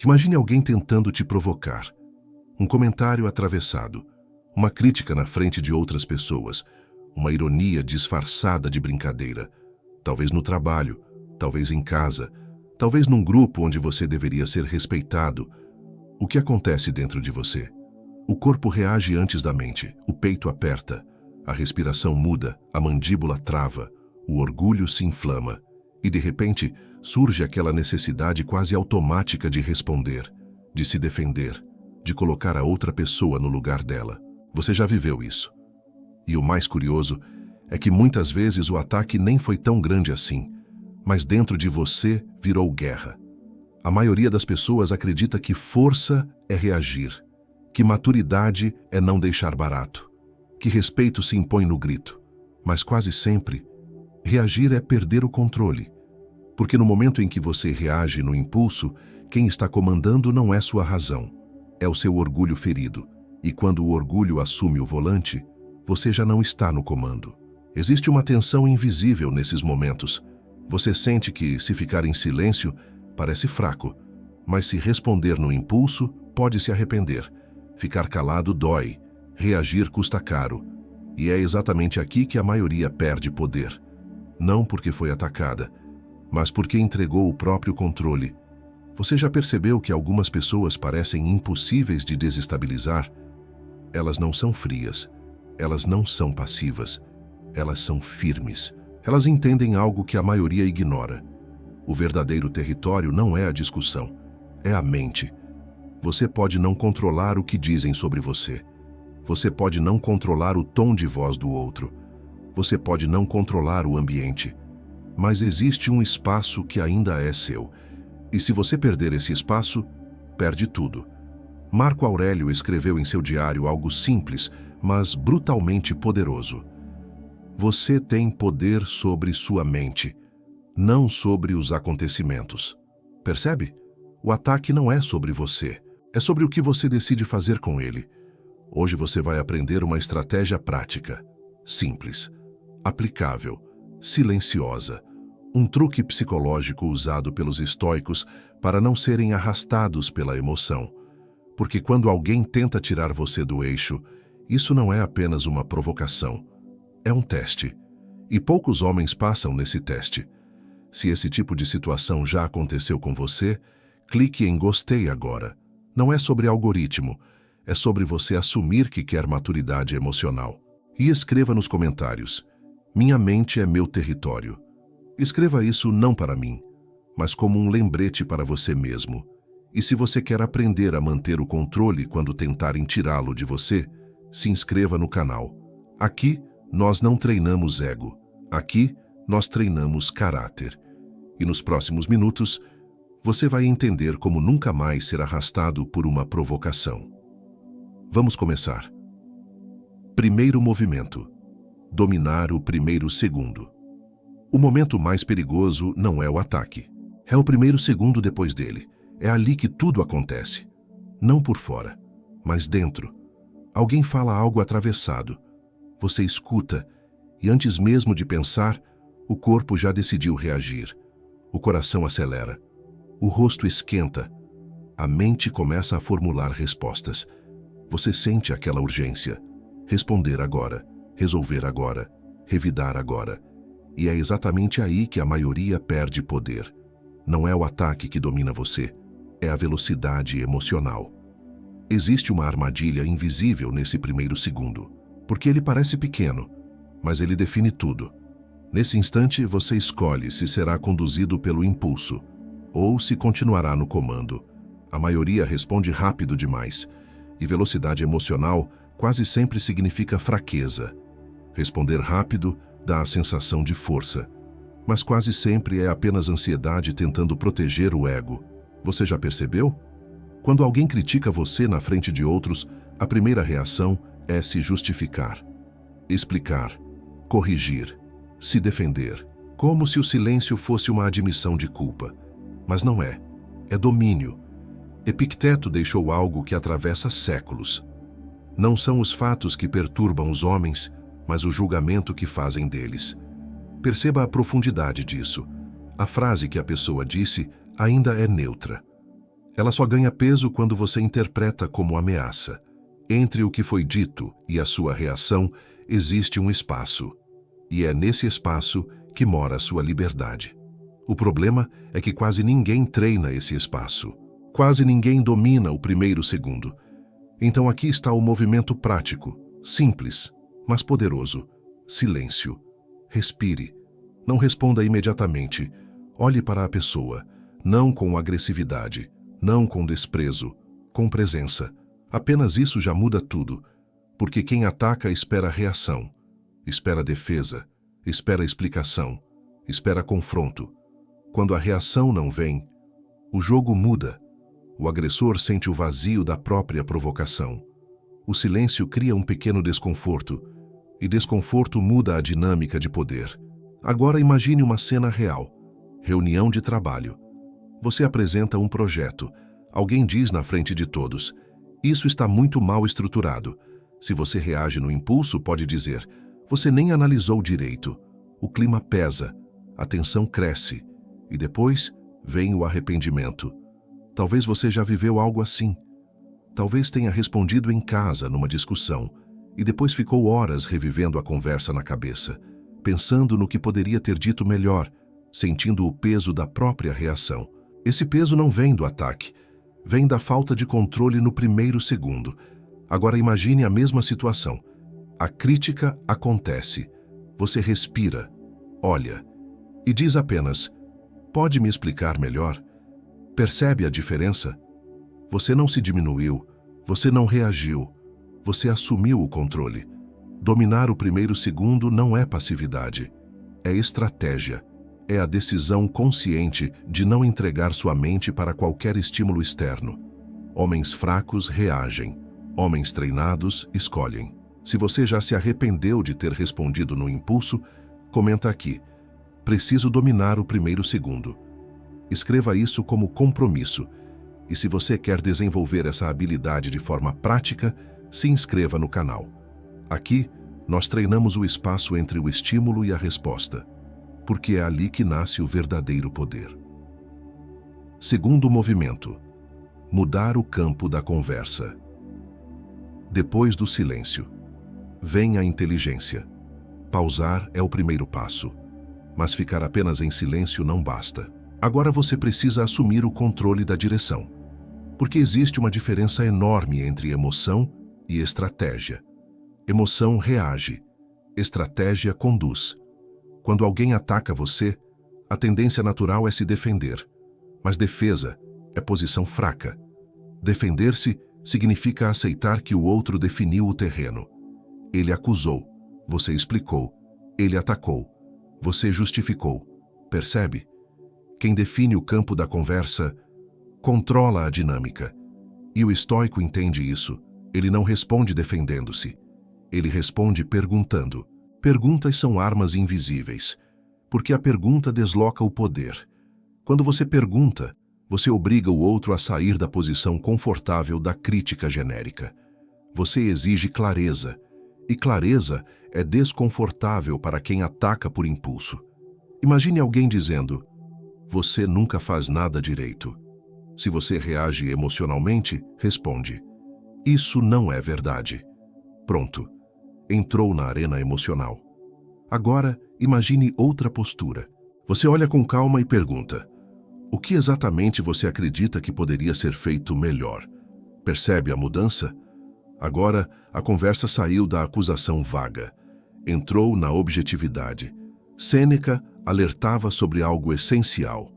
Imagine alguém tentando te provocar. Um comentário atravessado, uma crítica na frente de outras pessoas, uma ironia disfarçada de brincadeira. Talvez no trabalho, talvez em casa, talvez num grupo onde você deveria ser respeitado. O que acontece dentro de você? O corpo reage antes da mente, o peito aperta, a respiração muda, a mandíbula trava, o orgulho se inflama e, de repente, surge aquela necessidade quase automática de responder, de se defender, de colocar a outra pessoa no lugar dela. Você já viveu isso. E o mais curioso é que muitas vezes o ataque nem foi tão grande assim, mas dentro de você virou guerra. A maioria das pessoas acredita que força é reagir, que maturidade é não deixar barato, que respeito se impõe no grito. Mas quase sempre, reagir é perder o controle. Porque no momento em que você reage no impulso, quem está comandando não é sua razão, é o seu orgulho ferido. E quando o orgulho assume o volante, você já não está no comando. Existe uma tensão invisível nesses momentos. Você sente que, se ficar em silêncio, parece fraco, mas se responder no impulso, pode se arrepender. Ficar calado dói, reagir custa caro. E é exatamente aqui que a maioria perde poder. Não porque foi atacada, mas porque entregou o próprio controle. Você já percebeu que algumas pessoas parecem impossíveis de desestabilizar? Elas não são frias, elas não são passivas, elas são firmes. Elas entendem algo que a maioria ignora. O verdadeiro território não é a discussão, é a mente. Você pode não controlar o que dizem sobre você. Você pode não controlar o tom de voz do outro. Você pode não controlar o ambiente. Mas existe um espaço que ainda é seu. E se você perder esse espaço, perde tudo. Marco Aurélio escreveu em seu diário algo simples, mas brutalmente poderoso. Você tem poder sobre sua mente, não sobre os acontecimentos. Percebe? O ataque não é sobre você, é sobre o que você decide fazer com ele. Hoje você vai aprender uma estratégia prática, simples, aplicável, silenciosa, um truque psicológico usado pelos estoicos para não serem arrastados pela emoção. Porque quando alguém tenta tirar você do eixo, isso não é apenas uma provocação, é um teste. E poucos homens passam nesse teste. Se esse tipo de situação já aconteceu com você, clique em gostei agora. Não é sobre algoritmo, é sobre você assumir que quer maturidade emocional. E escreva nos comentários: minha mente é meu território. Escreva isso não para mim, mas como um lembrete para você mesmo. E se você quer aprender a manter o controle quando tentarem tirá-lo de você, se inscreva no canal. Aqui, nós não treinamos ego. Aqui, nós treinamos caráter. E nos próximos minutos, você vai entender como nunca mais ser arrastado por uma provocação. Vamos começar. Primeiro movimento. Dominar o primeiro segundo. O momento mais perigoso não é o ataque. É o primeiro segundo depois dele. É ali que tudo acontece. Não por fora, mas dentro. Alguém fala algo atravessado. Você escuta e antes mesmo de pensar, o corpo já decidiu reagir. O coração acelera. O rosto esquenta. A mente começa a formular respostas. Você sente aquela urgência. Responder agora, resolver agora, revidar agora. E é exatamente aí que a maioria perde poder. Não é o ataque que domina você, é a velocidade emocional. Existe uma armadilha invisível nesse primeiro segundo, porque ele parece pequeno, mas ele define tudo. Nesse instante, você escolhe se será conduzido pelo impulso ou se continuará no comando. A maioria responde rápido demais, e velocidade emocional quase sempre significa fraqueza. Responder rápido dá a sensação de força, mas quase sempre é apenas ansiedade tentando proteger o ego. Você já percebeu? Quando alguém critica você na frente de outros, a primeira reação é se justificar, explicar, corrigir, se defender, como se o silêncio fosse uma admissão de culpa. Mas não é. É domínio. Epicteto deixou algo que atravessa séculos. Não são os fatos que perturbam os homens, mas o julgamento que fazem deles. Perceba a profundidade disso. A frase que a pessoa disse ainda é neutra. Ela só ganha peso quando você interpreta como ameaça. Entre o que foi dito e a sua reação, existe um espaço. E é nesse espaço que mora a sua liberdade. O problema é que quase ninguém treina esse espaço. Quase ninguém domina o primeiro segundo. Então aqui está o movimento prático, simples, mas poderoso. Silêncio. Respire. Não responda imediatamente. Olhe para a pessoa, não com agressividade, não com desprezo, com presença. Apenas isso já muda tudo, porque quem ataca espera reação, espera defesa, espera explicação, espera confronto. Quando a reação não vem, o jogo muda. O agressor sente o vazio da própria provocação. O silêncio cria um pequeno desconforto, e desconforto muda a dinâmica de poder. Agora imagine uma cena real. Reunião de trabalho. Você apresenta um projeto. Alguém diz na frente de todos: "Isso está muito mal estruturado." Se você reage no impulso, pode dizer: "Você nem analisou direito." O clima pesa, a tensão cresce, e depois vem o arrependimento. Talvez você já viveu algo assim. Talvez tenha respondido em casa numa discussão, e depois ficou horas revivendo a conversa na cabeça, pensando no que poderia ter dito melhor, sentindo o peso da própria reação. Esse peso não vem do ataque, vem da falta de controle no primeiro segundo. Agora imagine a mesma situação. A crítica acontece. Você respira, olha, e diz apenas: "Pode me explicar melhor?" Percebe a diferença? Você não se diminuiu, você não reagiu, você assumiu o controle. Dominar o primeiro segundo não é passividade, é estratégia. É a decisão consciente de não entregar sua mente para qualquer estímulo externo. Homens fracos reagem, homens treinados escolhem. Se você já se arrependeu de ter respondido no impulso, comenta aqui: "Preciso dominar o primeiro segundo." Escreva isso como compromisso. E se você quer desenvolver essa habilidade de forma prática, se inscreva no canal. Aqui, nós treinamos o espaço entre o estímulo e a resposta, porque é ali que nasce o verdadeiro poder. Segundo movimento: mudar o campo da conversa. Depois do silêncio, vem a inteligência. Pausar é o primeiro passo, mas ficar apenas em silêncio não basta. Agora você precisa assumir o controle da direção, porque existe uma diferença enorme entre emoção e estratégia. Emoção reage, estratégia conduz. Quando alguém ataca você, a tendência natural é se defender, mas defesa é posição fraca. Defender-se significa aceitar que o outro definiu o terreno. Ele acusou, você explicou. Ele atacou, você justificou. Percebe? Quem define o campo da conversa controla a dinâmica. E o estoico entende isso. Ele não responde defendendo-se. Ele responde perguntando. Perguntas são armas invisíveis, porque a pergunta desloca o poder. Quando você pergunta, você obriga o outro a sair da posição confortável da crítica genérica. Você exige clareza, e clareza é desconfortável para quem ataca por impulso. Imagine alguém dizendo: "Você nunca faz nada direito." Se você reage emocionalmente, responde: "Isso não é verdade." Pronto. Entrou na arena emocional. Agora, imagine outra postura. Você olha com calma e pergunta: "O que exatamente você acredita que poderia ser feito melhor?" Percebe a mudança? Agora, a conversa saiu da acusação vaga. Entrou na objetividade. Sêneca alertava sobre algo essencial.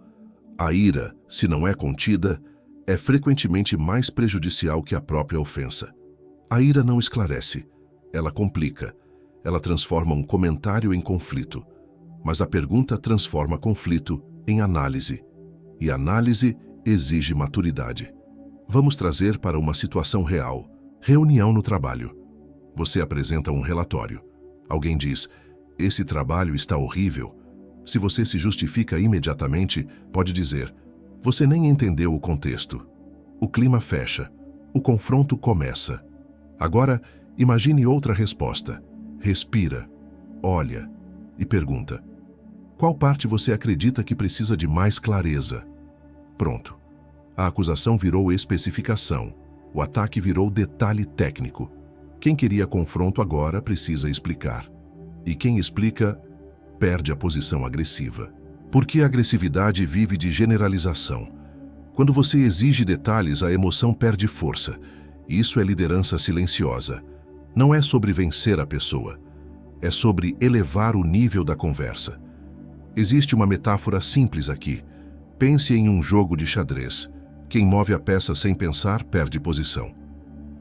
A ira, se não é contida, é frequentemente mais prejudicial que a própria ofensa. A ira não esclarece, ela complica. Ela transforma um comentário em conflito. Mas a pergunta transforma conflito em análise. E análise exige maturidade. Vamos trazer para uma situação real. Reunião no trabalho. Você apresenta um relatório. Alguém diz: "Esse trabalho está horrível." Se você se justifica imediatamente, pode dizer: "Você nem entendeu o contexto." O clima fecha. O confronto começa. Agora, imagine outra resposta. Respira, olha e pergunta: "Qual parte você acredita que precisa de mais clareza?" Pronto. A acusação virou especificação. O ataque virou detalhe técnico. Quem queria confronto agora precisa explicar. E quem explica, perde a posição agressiva. Porque a agressividade vive de generalização. Quando você exige detalhes, a emoção perde força. Isso é liderança silenciosa. Não é sobre vencer a pessoa. É sobre elevar o nível da conversa. Existe uma metáfora simples aqui. Pense em um jogo de xadrez. Quem move a peça sem pensar perde posição.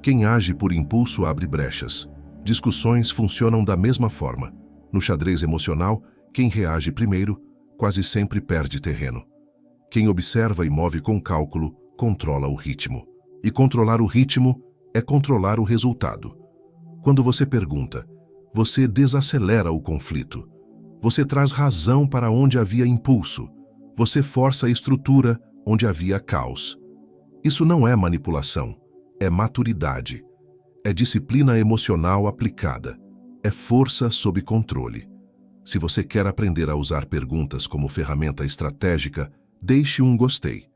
Quem age por impulso abre brechas. Discussões funcionam da mesma forma. No xadrez emocional, quem reage primeiro quase sempre perde terreno. Quem observa e move com cálculo controla o ritmo. E controlar o ritmo é controlar o resultado. Quando você pergunta, você desacelera o conflito. Você traz razão para onde havia impulso. Você força a estrutura onde havia caos. Isso não é manipulação, é maturidade. É disciplina emocional aplicada. É força sob controle. Se você quer aprender a usar perguntas como ferramenta estratégica, deixe um gostei.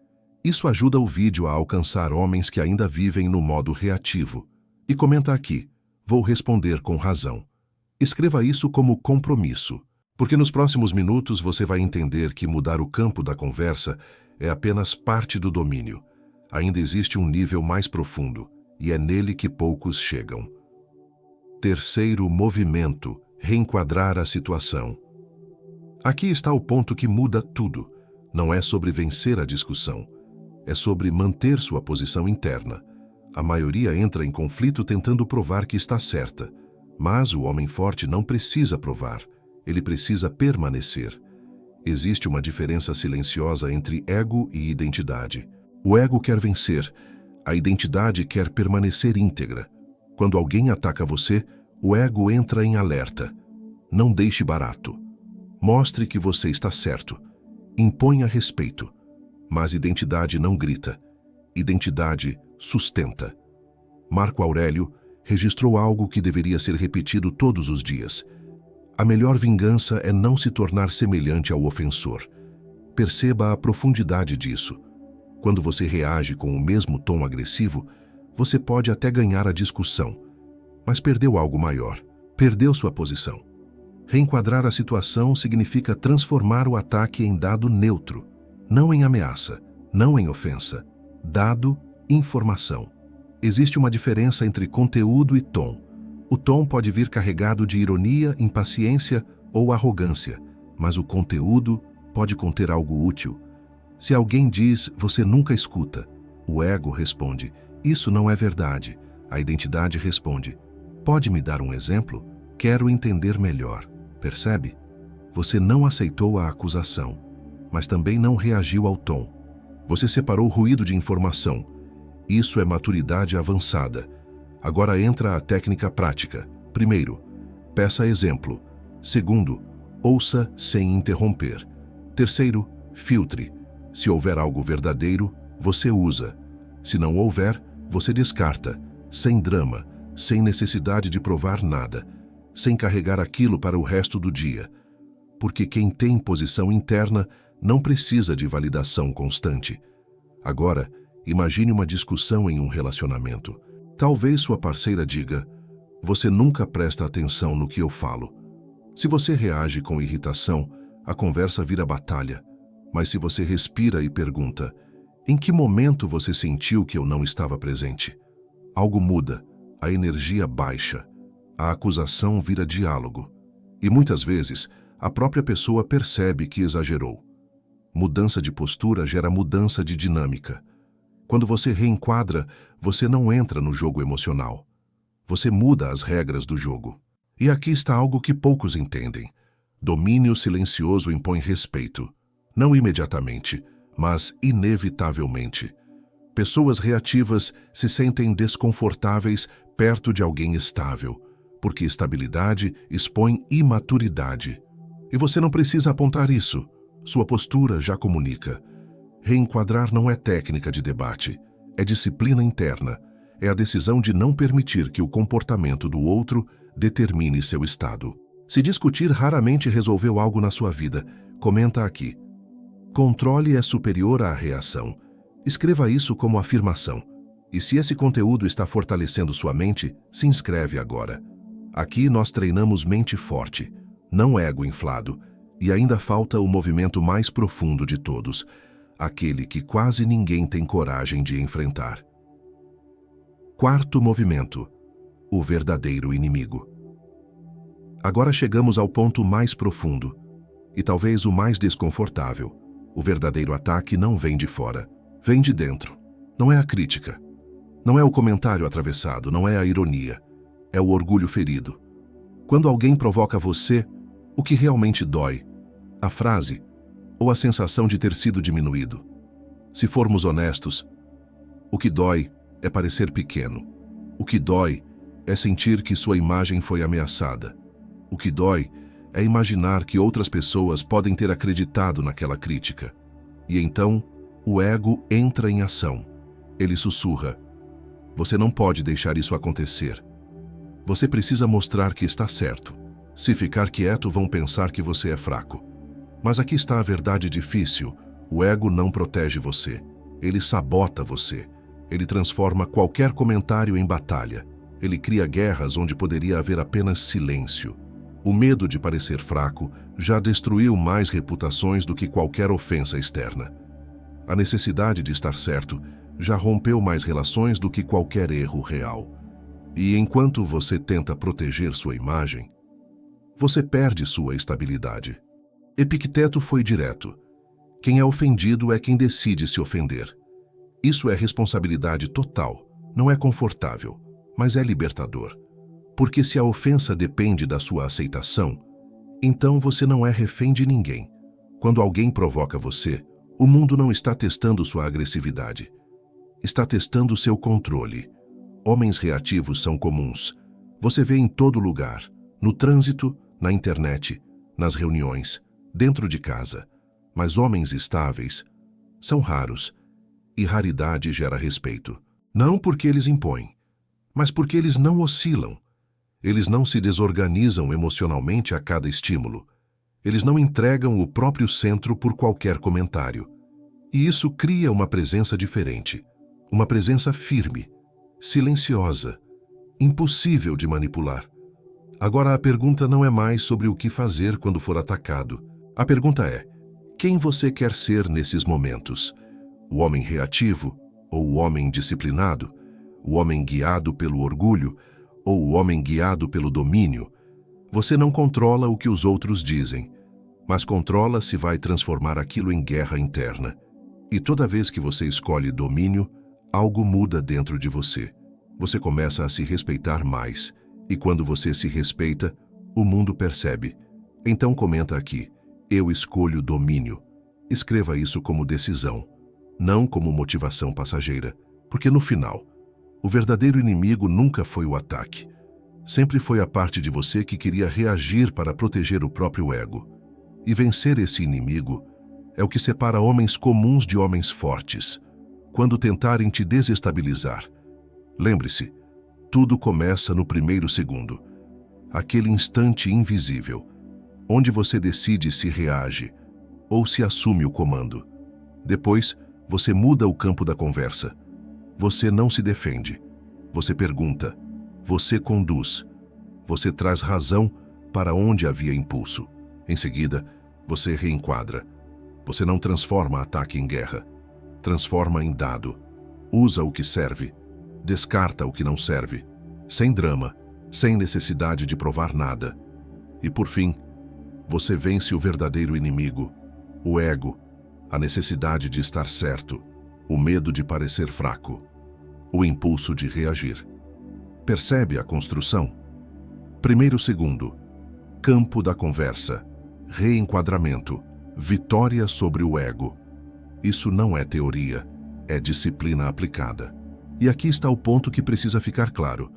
Isso ajuda o vídeo a alcançar homens que ainda vivem no modo reativo. E comenta aqui, vou responder com razão. Escreva isso como compromisso, porque nos próximos minutos você vai entender que mudar o campo da conversa é apenas parte do domínio. Ainda existe um nível mais profundo, e é nele que poucos chegam. Terceiro movimento, reenquadrar a situação. Aqui está o ponto que muda tudo. Não é sobre vencer a discussão. É sobre manter sua posição interna. A maioria entra em conflito tentando provar que está certa. Mas o homem forte não precisa provar. Ele precisa permanecer. Existe uma diferença silenciosa entre ego e identidade. O ego quer vencer. A identidade quer permanecer íntegra. Quando alguém ataca você, o ego entra em alerta. Não deixe barato. Mostre que você está certo. Imponha respeito. Mas identidade não grita. Identidade sustenta. Marco Aurélio registrou algo que deveria ser repetido todos os dias. A melhor vingança é não se tornar semelhante ao ofensor. Perceba a profundidade disso. Quando você reage com o mesmo tom agressivo, você pode até ganhar a discussão, mas perdeu algo maior. Perdeu sua posição. Reenquadrar a situação significa transformar o ataque em dado neutro, não em ameaça, não em ofensa. Dado, informação. Existe uma diferença entre conteúdo e tom. O tom pode vir carregado de ironia, impaciência ou arrogância, mas o conteúdo pode conter algo útil. Se alguém diz, você nunca escuta, o ego responde, isso não é verdade. A identidade responde, pode me dar um exemplo? Quero entender melhor. Percebe? Você não aceitou a acusação, mas também não reagiu ao tom. Você separou ruído de informação. Isso é maturidade avançada. Agora entra a técnica prática. Primeiro, peça exemplo. Segundo, ouça sem interromper. Terceiro, filtre. Se houver algo verdadeiro, você usa. Se não houver, você descarta. Sem drama, sem necessidade de provar nada. Sem carregar aquilo para o resto do dia. Porque quem tem posição interna não precisa de validação constante. Agora, imagine uma discussão em um relacionamento. Talvez sua parceira diga, você nunca presta atenção no que eu falo. Se você reage com irritação, a conversa vira batalha. Mas se você respira e pergunta, em que momento você sentiu que eu não estava presente? Algo muda, a energia baixa, a acusação vira diálogo. E muitas vezes, a própria pessoa percebe que exagerou. Mudança de postura gera mudança de dinâmica. Quando você reenquadra, você não entra no jogo emocional. Você muda as regras do jogo. E aqui está algo que poucos entendem. Domínio silencioso impõe respeito. Não imediatamente, mas inevitavelmente. Pessoas reativas se sentem desconfortáveis perto de alguém estável, porque estabilidade expõe imaturidade. E você não precisa apontar isso. Sua postura já comunica. Reenquadrar não é técnica de debate, é disciplina interna, é a decisão de não permitir que o comportamento do outro determine seu estado. Se discutir raramente resolveu algo na sua vida, comenta aqui. Controle é superior à reação. Escreva isso como afirmação. E se esse conteúdo está fortalecendo sua mente, se inscreve agora. Aqui nós treinamos mente forte, não ego inflado, e ainda falta o movimento mais profundo de todos, aquele que quase ninguém tem coragem de enfrentar. Quarto movimento: o verdadeiro inimigo. Agora chegamos ao ponto mais profundo, e talvez o mais desconfortável. O verdadeiro ataque não vem de fora, vem de dentro. Não é a crítica, não é o comentário atravessado, não é a ironia, é o orgulho ferido. Quando alguém provoca você, o que realmente dói? A frase ou a sensação de ter sido diminuído? Se formos honestos, o que dói é parecer pequeno. O que dói é sentir que sua imagem foi ameaçada. O que dói é imaginar que outras pessoas podem ter acreditado naquela crítica. E então, o ego entra em ação. Ele sussurra: você não pode deixar isso acontecer. Você precisa mostrar que está certo. Se ficar quieto, vão pensar que você é fraco. Mas aqui está a verdade difícil. O ego não protege você. Ele sabota você. Ele transforma qualquer comentário em batalha. Ele cria guerras onde poderia haver apenas silêncio. O medo de parecer fraco já destruiu mais reputações do que qualquer ofensa externa. A necessidade de estar certo já rompeu mais relações do que qualquer erro real. E enquanto você tenta proteger sua imagem, você perde sua estabilidade. Epicteto foi direto. Quem é ofendido é quem decide se ofender. Isso é responsabilidade total. Não é confortável, mas é libertador. Porque se a ofensa depende da sua aceitação, então você não é refém de ninguém. Quando alguém provoca você, o mundo não está testando sua agressividade. Está testando seu controle. Homens reativos são comuns. Você vê em todo lugar, no trânsito, na internet, nas reuniões, dentro de casa. Mas homens estáveis são raros, e raridade gera respeito. Não porque eles impõem, mas porque eles não oscilam. Eles não se desorganizam emocionalmente a cada estímulo. Eles não entregam o próprio centro por qualquer comentário. E isso cria uma presença diferente, uma presença firme, silenciosa, impossível de manipular. Agora a pergunta não é mais sobre o que fazer quando for atacado. A pergunta é: quem você quer ser nesses momentos? O homem reativo ou o homem disciplinado? O homem guiado pelo orgulho ou o homem guiado pelo domínio? Você não controla o que os outros dizem, mas controla se vai transformar aquilo em guerra interna. E toda vez que você escolhe domínio, algo muda dentro de você. Você começa a se respeitar mais, e quando você se respeita, o mundo percebe. Então comenta aqui: eu escolho domínio. Escreva isso como decisão, não como motivação passageira, porque no final, o verdadeiro inimigo nunca foi o ataque. Sempre foi a parte de você que queria reagir para proteger o próprio ego. E vencer esse inimigo é o que separa homens comuns de homens fortes. Quando tentarem te desestabilizar, lembre-se, tudo começa no primeiro segundo. Aquele instante invisível, onde você decide se reage ou se assume o comando. Depois, você muda o campo da conversa. Você não se defende. Você pergunta. Você conduz. Você traz razão para onde havia impulso. Em seguida, você reenquadra. Você não transforma ataque em guerra. Transforma em dado. Usa o que serve. Descarta o que não serve. Sem drama, sem necessidade de provar nada. E por fim, você vence o verdadeiro inimigo, o ego, a necessidade de estar certo, o medo de parecer fraco, o impulso de reagir. Percebe a construção? Primeiro segundo, campo da conversa, reenquadramento, vitória sobre o ego. Isso não é teoria, é disciplina aplicada. E aqui está o ponto que precisa ficar claro.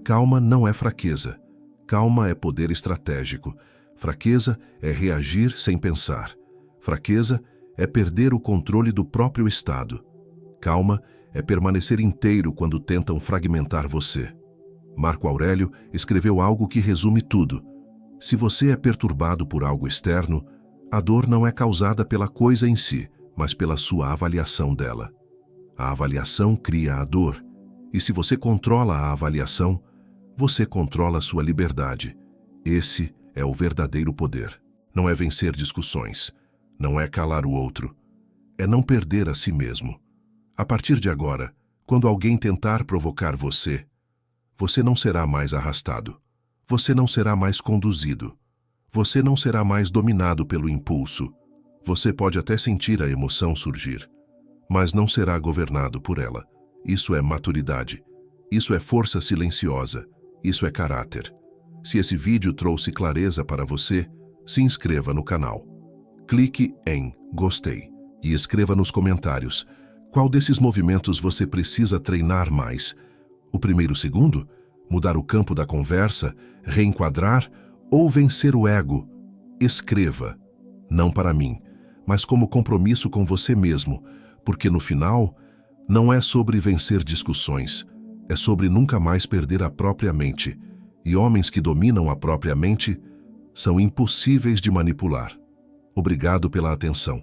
Calma não é fraqueza. Calma é poder estratégico. Fraqueza é reagir sem pensar. Fraqueza é perder o controle do próprio estado. Calma é permanecer inteiro quando tentam fragmentar você. Marco Aurélio escreveu algo que resume tudo. Se você é perturbado por algo externo, a dor não é causada pela coisa em si, mas pela sua avaliação dela. A avaliação cria a dor, e se você controla a avaliação, você controla sua liberdade. Esse é o verdadeiro poder. Não é vencer discussões, não é calar o outro, é não perder a si mesmo. A partir de agora, quando alguém tentar provocar você, você não será mais arrastado, você não será mais conduzido, você não será mais dominado pelo impulso. Você pode até sentir a emoção surgir, mas não será governado por ela. Isso é maturidade, isso é força silenciosa, isso é caráter. Se esse vídeo trouxe clareza para você, se inscreva no canal. Clique em gostei e escreva nos comentários qual desses movimentos você precisa treinar mais. O primeiro, segundo? Mudar o campo da conversa, reenquadrar ou vencer o ego? Escreva, não para mim, mas como compromisso com você mesmo, porque no final, não é sobre vencer discussões, é sobre nunca mais perder a própria mente. E homens que dominam a própria mente são impossíveis de manipular. Obrigado pela atenção.